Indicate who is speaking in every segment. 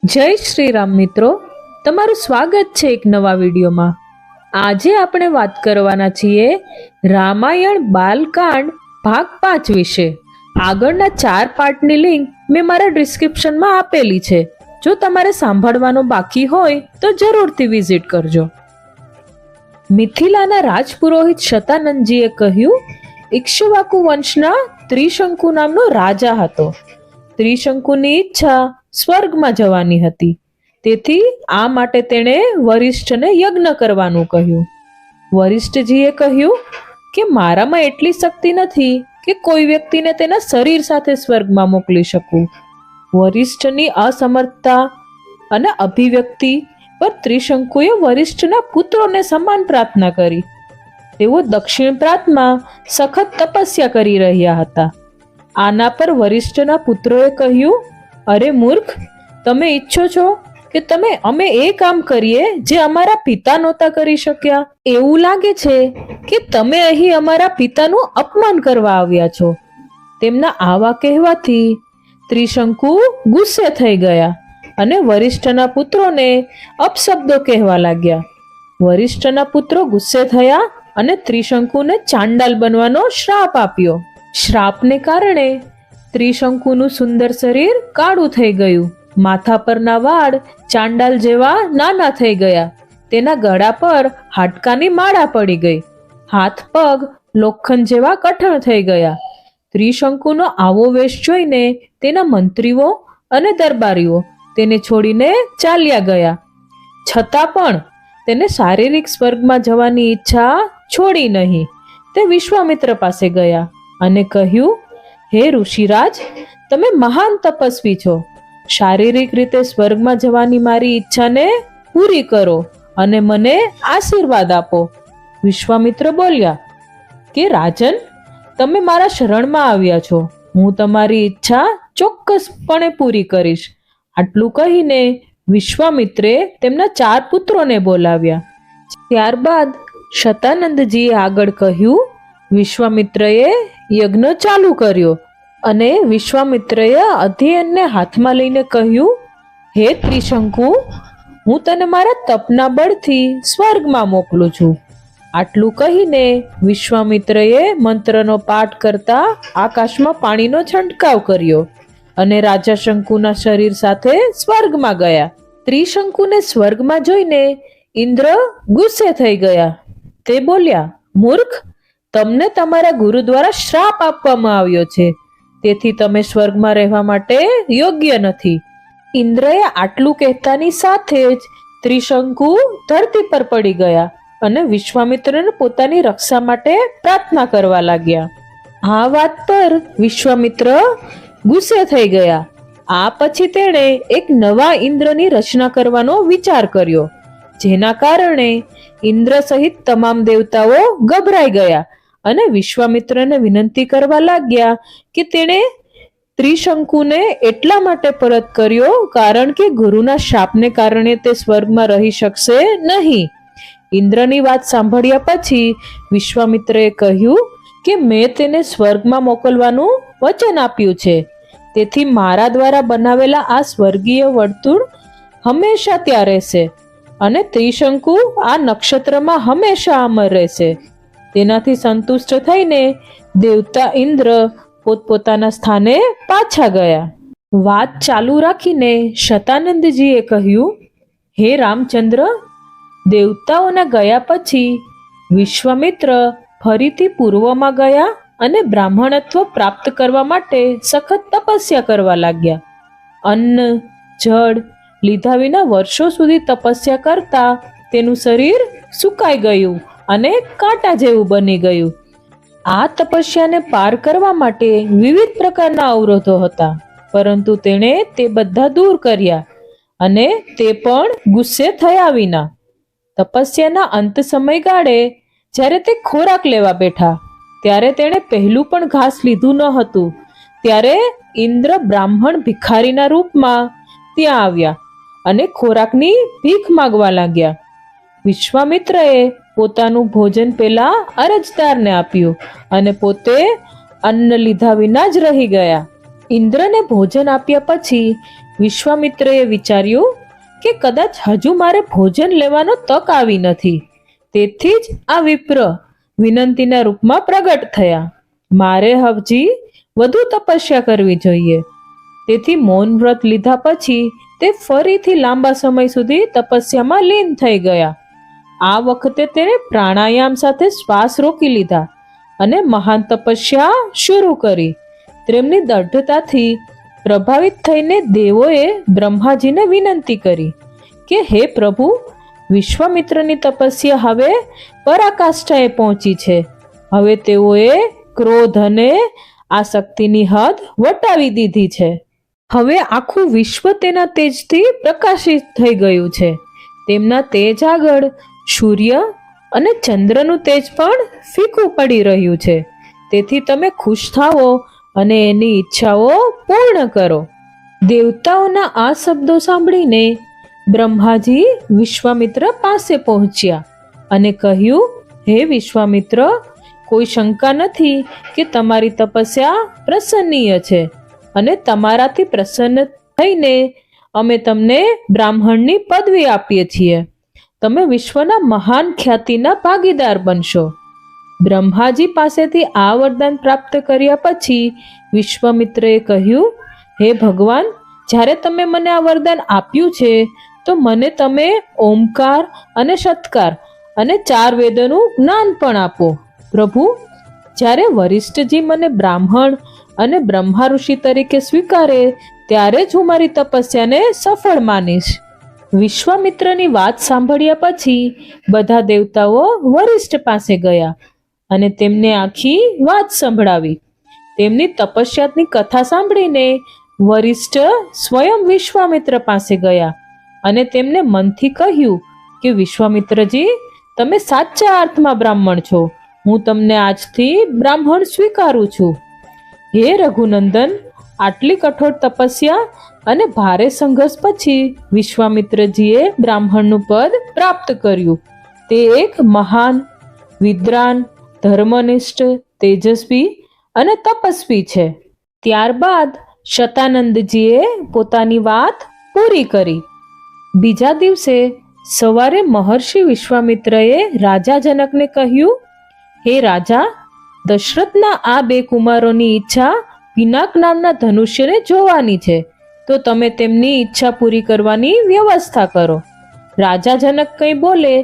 Speaker 1: જય શ્રી રામ મિત્રો, તમારું સ્વાગત છે એક નવા વિડીયોમાં। આજે આપણે વાત કરવાના છીએ રામાયણ બાલકાંડ ભાગ 5 વિશે। આગળના 4 પાર્ટની લિંક મેં મારા ડિસ્ક્રિપ્શનમાં આપેલી છે। જો તમારે સાંભળવાનો બાકી હોય તો જરૂરથી વિઝિટ કરજો। મિથિલાના રાજપુરોહિત શતાનંદજીએ કહ્યું, ઇક્ષ્વાકુ વંશના ત્રિશંકુ નામનો રાજા હતો। ત્રિશંકુની ઈચ્છા સ્વર્ગમાં જવાની હતી, તેથી આ માટે તેણે વરિષ્ઠને યજ્ઞ કરવાનું કહ્યું। વરિષ્ઠજીએ કહ્યું કે મારામાં એટલી શક્તિ નથી કે કોઈ વ્યક્તિને તેના શરીર સાથે સ્વર્ગમાં મોકલી શકું। વરિષ્ઠની અસમર્થતા અને અભિવ્યક્તિ પર ત્રિશંકુએ વરિષ્ઠના પુત્રોને સમાન પ્રાર્થના કરી। તેઓ દક્ષિણ પ્રાંતમાં સખત તપસ્યા કરી રહ્યા હતા। આના પર વરિષ્ઠના પુત્રોએ કહ્યું, અરે મૂર્ખ, તમે ઈચ્છો છો કે અમે એ કામ કરીએ જે અમારા પિતા નહોતા કરી શક્યા? એવું લાગે છે કે તમે અહીં અમારા પિતાનું અપમાન કરવા આવ્યા છો। તેમના આવા કહેવાથી ત્રિશંકુ ગુસ્સે થઈ ગયા અને વરિષ્ઠના પુત્રોને અપશબ્દો કહેવા લાગ્યા। વરિષ્ઠના પુત્રો ગુસ્સે થયા અને ત્રિશંકુને ચાંડાલ બનવાનો શ્રાપ આપ્યો। શ્રાપને કારણે ત્રિશંકુનું સુંદર શરીર કાળું થઈ ગયું, માથા પરના વાળ ચાંડાલ જેવા નાના થઈ ગયા, તેના ગળા પર હાડકાની માળા પડી ગઈ, હાથ પગ લોખંડ જેવા કઠણ થઈ ગયા। ત્રિશંકુનો આવો વેશ જોઈને તેના મંત્રીઓ અને દરબારીઓ તેને છોડીને ચાલ્યા ગયા। છતાં પણ તેને શારીરિક સ્વર્ગમાં જવાની ઈચ્છા છોડી નહીં। તે વિશ્વામિત્ર પાસે ગયા અને કહ્યું, હે ઋષિરાજ, તમે મહાન તપસ્વી છો। શારીરિક રીતે સ્વર્ગમાં જવાની મારી ઈચ્છાને પૂરી કરો અને મને આશીર્વાદ આપો। વિશ્વામિત્ર બોલ્યા કે રાજન, તમે મારા શરણમાં આવ્યા છો, હું તમારી ઈચ્છા ચોક્કસપણે પૂરી કરીશ। આટલું કહીને વિશ્વામિત્રે તેમના 4 પુત્રોને બોલાવ્યા। ત્યારબાદ શતાનંદજીએ આગળ કહ્યું, વિશ્વામિત્રએ યજ્ઞ ચાલુ કર્યો અને વિશ્વામિત્રએ અધ્યયનને હાથમાં લઈને કહ્યું, હે ત્રિશંકુ, હું તને મારા તપના બળથી સ્વર્ગમાં મોકલું છું। આટલું કહીને વિશ્વામિત્રએ મંત્રનો પાઠ કરતા આકાશમાં પાણીનો છંટકાવ કર્યો અને રાજા શંકુના શરીર સાથે સ્વર્ગમાં ગયા। ત્રિશંકુને સ્વર્ગમાં જોઈને ઇન્દ્ર ગુસ્સે થઈ ગયા। તે બોલ્યા, મૂર્ખ, તમને તમારા ગુરુ દ્વારા શ્રાપ આપવામાં આવ્યો છે, તેથી તમે સ્વર્ગમાં રહેવા માટે યોગ્ય નથી। ઇન્દ્રએ આટલું કહેતાની સાથે જ ત્રિશંકુ ધરતી પર પડી ગયા અને વિશ્વામિત્રને પોતાની રક્ષા માટે પ્રાર્થના કરવા લાગ્યા। આ વાત પર વિશ્વામિત્ર ગુસ્સે થઈ ગયા। આ પછી તેણે એક નવા ઇન્દ્રની રચના કરવાનો વિચાર કર્યો, જેના કારણે ઇન્દ્ર સહિત તમામ દેવતાઓ ગભરાઈ ગયા અને વિશ્વામિત્રને વિનંતી કરવા લાગ્યા કે તેણે ત્રિશંકુને એટલા માટે પરત કર્યો કારણ કે ગુરુના શાપને કારણે તે સ્વર્ગમાં રહી શકશે નહીં। ઇન્દ્રની વાત સાંભળ્યા પછી વિશ્વામિત્રએ કહ્યું કે મેં તેને સ્વર્ગમાં મોકલવાનું વચન આપ્યું છે, તેથી મારા દ્વારા બનાવેલા આ સ્વર્ગીય વર્તુળ હંમેશા ત્યાં રહેશે અને ત્રિશંકુ આ નક્ષત્રમાં હંમેશા અમર રહેશે। તેનાથી સંતુષ્ટ થઈને દેવતા ઇન્દ્ર પોતપોતાના સ્થાને પાછા ગયા। વાત ચાલુ રાખીને શતાનંદજીએ કહ્યું, હે રામચંદ્ર, દેવતાઓના ગયા પછી વિશ્વામિત્ર ફરીથી પૂર્વમાં ગયા અને બ્રાહ્મણત્વ પ્રાપ્ત કરવા માટે સખત તપસ્યા કરવા લાગ્યા। અન્ન જળ લીધા વિના વર્ષો સુધી તપસ્યા કરતા તેનું શરીર સુકાઈ ગયું અને કાંટા જેવું બની ગયું। આ તપસ્યાને પાર કરવા માટે વિવિધ પ્રકારના અવરોધો હતા, પરંતુ તેણે તે બધા દૂર કર્યા અને તે પણ ગુસ્સે થયા વિના। તપસ્યાના અંત સમયગાળે જ્યારે તે ખોરાક લેવા બેઠા ત્યારે તેણે પહેલું પણ ઘાસ લીધું ન હતું, ત્યારે ઇન્દ્ર બ્રાહ્મણ ભિખારીના રૂપમાં ત્યાં આવ્યા અને ખોરાકની ભીખ માંગવા લાગ્યા। વિશ્વામિત્રએ પોતાનું ભોજન પેલા અરજદારને આપ્યું અને પોતે અન્ન લીધા વિના જ રહી ગયા। ઇન્દ્રને ભોજન આપ્યા પછી વિશ્વામિત્રએ વિચાર્યું કે કદાચ હજુ મારે ભોજન લેવાનો તક આવી નથી. તેથી જ આ વિપ્ર વિનંતીના રૂપમાં પ્રગટ થયા. મારે હજી વધુ તપસ્યા કરવી જોઈએ. તેથી મૌન વ્રત લીધા પછી તે ફરીથી લાંબા સમય સુધી તપસ્યામાં લીન થઈ ગયા. આ વખતે તેણે પ્રાણાયામ સાથે શ્વાસ રોકી લીધા અને મહાન તપસ્યા શરૂ કરી. તેમની દૃઢતાથી પ્રભાવિત થઈને દેવોએ બ્રહ્માજીને વિનંતી કરી કે હે પ્રભુ, વિશ્વામિત્રની તપસ્યા હવે પરાકાષ્ઠાએ પહોંચી છે. હવે તેઓએ ક્રોધ અને આસક્તિની હદ વટાવી દીધી છે. હવે આખું વિશ્વ તેના તેજથી પ્રકાશિત થઈ ગયું છે. તેમના તેજ આગળ સૂર્ય અને ચંદ્રનું તેજ પણ ફીકું પડી રહ્યું છે. તેથી તમે ખુશ થાઓ અને એની ઈચ્છાઓ પૂર્ણ કરો. દેવતાઓના આ શબ્દો સાંભળીને બ્રહ્માજી વિશ્વામિત્ર પાસે પહોંચ્યા અને કહ્યું, હે વિશ્વામિત્ર, કોઈ શંકા નથી કે તમારી તપસ્યા પ્રશંસનીય છે અને તમારાથી પ્રસન્ન થઈને અમે તમને બ્રાહ્મણની પદવી આપીએ છીએ. તમે વિશ્વના મહાન ખ્યાતિના ભાગીદાર બનશો. બ્રહ્માજી પાસેથી આ વરદાન પ્રાપ્ત કર્યા પછી વિશ્વામિત્રએ કહ્યું, હે ભગવાન, જ્યારે તમે મને આ વરદાન આપ્યું છે તો મને તમે ઓમકાર અને સત્કાર અને 4 વેદોનું જ્ઞાન પણ આપો. પ્રભુ, જ્યારે વરિષ્ઠજી મને બ્રાહ્મણ અને બ્રહ્મા ઋષિ તરીકે સ્વીકારે ત્યારે જ હું મારી તપસ્યાને સફળ માનીશ. વિશ્વામિત્રની વાત સાંભળ્યા પછી બધા દેવતાઓ વરિષ્ઠ પાસે ગયા અને તેમને આખી વાત સંભળાવી. તેમની તપસ્યાની કથા સાંભળીને વરિષ્ઠ સ્વયં વિશ્વામિત્ર પાસે ગયા અને તેમને મનથી કહ્યું કે વિશ્વામિત્રજી, તમે સાચા અર્થમાં બ્રાહ્મણ છો. હું તમને આજથી બ્રાહ્મણ સ્વીકારું છું. હે રઘુનંદન, આટલી કઠોર તપસ્યા અને ભારે સંઘર્ષ પછી વિશ્વામિત્રજીએ બ્રાહ્મણનું પદ પ્રાપ્ત કર્યું. તે એક મહાન, વિદ્વાન, ધર્મનિષ્ઠ, તેજસ્વી અને તપસ્વી છે. ત્યારબાદ શતાનંદજીએ પોતાની વાત પૂરી કરી. બીજા દિવસે સવારે મહર્ષિ વિશ્વામિત્રએ રાજા જનકને કહ્યું, હે રાજા, દશરથના આ 2 કુમારોની ઈચ્છા પિનાક નામના ધનુષ્યને જોવાની છે, તો તમે તેમની ઈચ્છા પૂરી કરવાની વ્યવસ્થા કરો. રાજા જનક કંઈ બોલે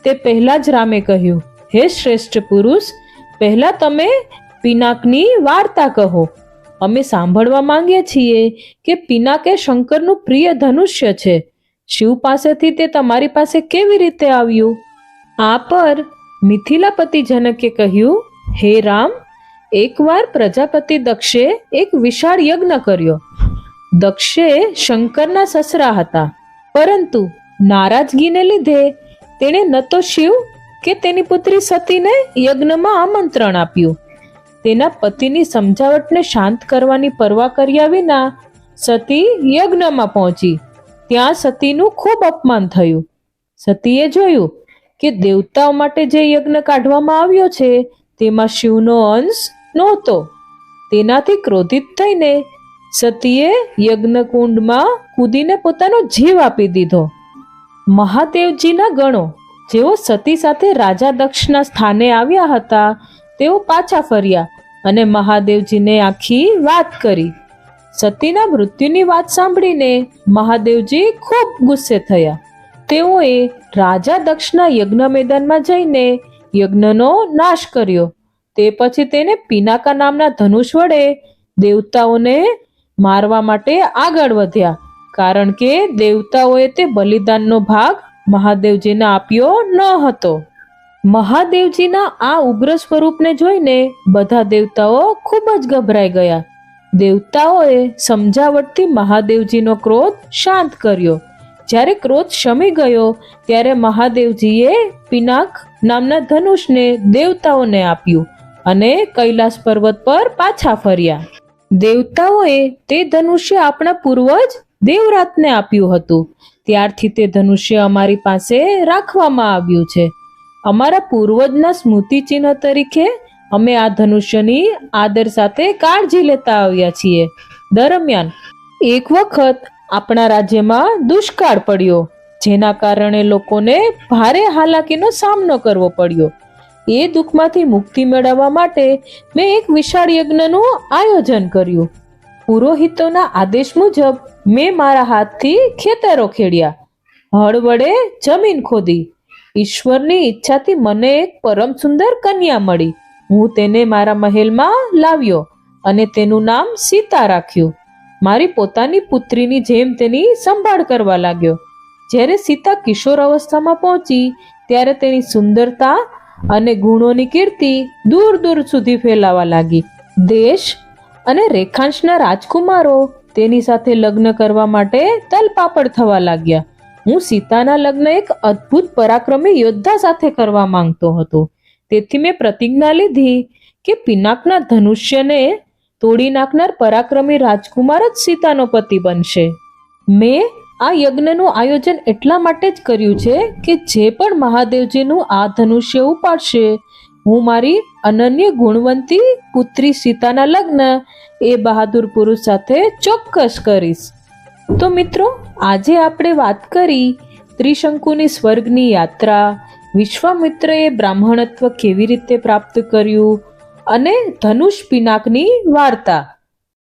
Speaker 1: તે પહેલા જ રામે કહ્યું, હે શ્રેષ્ઠ પુરુષ, પહેલા તમે પિનાકની વાર્તા કહો. અમે સાંભળવા માંગીએ છીએ કે પિનાક એ શંકરનું પ્રિય ધનુષ્ય છે. શિવ પાસેથી તે તમારી પાસે કેવી રીતે આવ્યું? આ પર મિથિલાપતિ જનકે કહ્યું, હે રામ, એકવાર પ્રજાપતિ દક્ષે એક વિશાળ યજ્ઞ કર્યો. દક્ષે શંકરના સસરા હતા, પરંતુ નારાજગીને લીધે તેણે ન તો શિવ કે તેની પુત્રી સતીને યજ્ઞમાં આમંત્રણ આપ્યું. તેના પતિની સમજાવટને શાંત કરવાની પરવા કર્યા વિના સતી યજ્ઞમાં પહોંચી. ત્યાં સતીનું ખૂબ અપમાન થયું. સતીએ જોયું કે દેવતાઓ માટે જે યજ્ઞ કાઢવામાં આવ્યો છે તેમાં શિવનો અંશ નહોતો. તેનાથી ક્રોધિત થઈને સતીએ યજ્ઞકુંડમાં કૂદીને પોતાનો જીવ આપી દીધો. મહાદેવજીના ગણો જેઓ સતી સાથે રાજા દક્ષના સ્થાને આવ્યા હતા તેઓ પાછા ફર્યા અને મહાદેવજીને આખી વાત કરી. સતીના મૃત્યુની વાત સાંભળીને મહાદેવજી ખૂબ ગુસ્સે થયા. તેઓએ રાજા દક્ષના યજ્ઞ મેદાનમાં જઈને યજ્ઞનો નાશ કર્યો. તે પછી તેને પિનાકા નામના ધનુષ વડે દેવતાઓને મારવા માટે આગળ વધ્યા, કારણ કે દેવતાઓએ તે બલિદાનનો ભાગ મહાદેવજીને આપ્યો ન હતો. મહાદેવજીના આ ઉગ્ર સ્વરૂપને જોઈને બધા દેવતાઓ ખૂબ જ ગભરાઈ ગયા. દેવતાઓએ સમજાવટથી મહાદેવજીનો ક્રોધ શાંત કર્યો. જ્યારે ક્રોધ શમી ગયો ત્યારે મહાદેવજીએ પિનાક નામના ધનુષને દેવતાઓને આપ્યું અને કૈલાસ પર્વત પર પાછા ફર્યા. દેવતાઓએ તે ધનુષ્ય આપણા પૂર્વજ દેવરાતને આપ્યું હતું. ત્યારથી તે ધનુષ્ય અમારી પાસે રાખવામાં આવ્યું છે. અમારા પૂર્વજના સ્મૃતિ ચિહ્ન તરીકે અમે આ ધનુષ્યની આદર સાથે કાળજી લેતા આવ્યા છીએ. દરમિયાન એક વખત આપણા રાજ્યમાં દુષ્કાળ પડ્યો, જેના કારણે લોકોને ભારે હાલાકીનો સામનો કરવો પડ્યો. એ દુઃખમાંથી મુક્તિ મેળવવા માટે મેં એક વિશાળ યજ્ઞનું આયોજન કર્યું. પુરોહિતોના આદેશ મુજબ મેં મારા હાથથી ખેતરો ખેડ્યા, હળ વડે જમીન ખોદી. ઈશ્વરની ઈચ્છાથી મને એક પરમ સુંદર કન્યા મળી. હું તેને મારા મહેલમાં લાવ્યો અને તેનું નામ સીતા રાખ્યું. મારી પોતાની પુત્રીની જેમ તેની સંભાળ કરવા લાગ્યો. જ્યારે સીતા કિશોર અવસ્થામાં પહોંચી ત્યારે તેની સુંદરતા અને ગુણોની કીર્તિ દૂર દૂર સુધી ફેલાવા લાગી. દેશ અને રેખાંશના રાજકુમારો તેની સાથે લગ્ન કરવા માટે તલપાપડ થવા લાગ્યા. હું સીતાના લગ્ન એક અદ્ભુત પરાક્રમી યોદ્ધા સાથે કરવા માંગતો હતો. તેથી મેં પ્રતિજ્ઞા લીધી કે પિનાકના ધનુષ્યને તોડી નાખનાર પરાક્રમી રાજકુમાર જ સીતાનો પતિ બનશે. મેં આ યજ્ઞનું આયોજન એટલા માટે જ કર્યું છે કે જે પણ મહાદેવજીનું આ ધનુષ્ય ઉપાડશે, હું મારી અનન્ય ગુણવંતી પુત્રી સીતાના લગ્ન એ બહાદુર પુરુષ સાથે ચોક્કસ કરીશ. તો મિત્રો, આજે આપણે વાત કરી ત્રિશંકુની સ્વર્ગની યાત્રા, વિશ્વામિત્રએ બ્રાહ્મણત્વ કેવી રીતે પ્રાપ્ત કર્યું અને ધનુષ પિનાકની વાર્તા.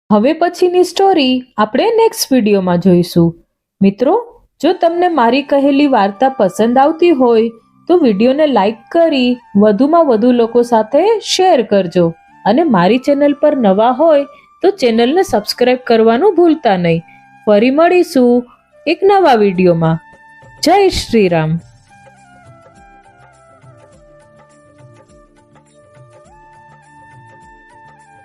Speaker 1: હવે પછીની સ્ટોરી આપણે નેક્સ્ટ વિડીયોમાં જોઈશું. મિત્રો, જો તમને મારી કહેલી વાર્તા પસંદ આવતી હોય તો વિડીયોને લાઈક કરી વધુમાં વધુ લોકો સાથે શેર કરજો અને મારી ચેનલ પર નવા હોય તો ચેનલને સબસ્ક્રાઇબ કરવાનું ભૂલતા નહીં. ફરી મળીશું એક નવા વિડીયોમાં. જય શ્રી રામ.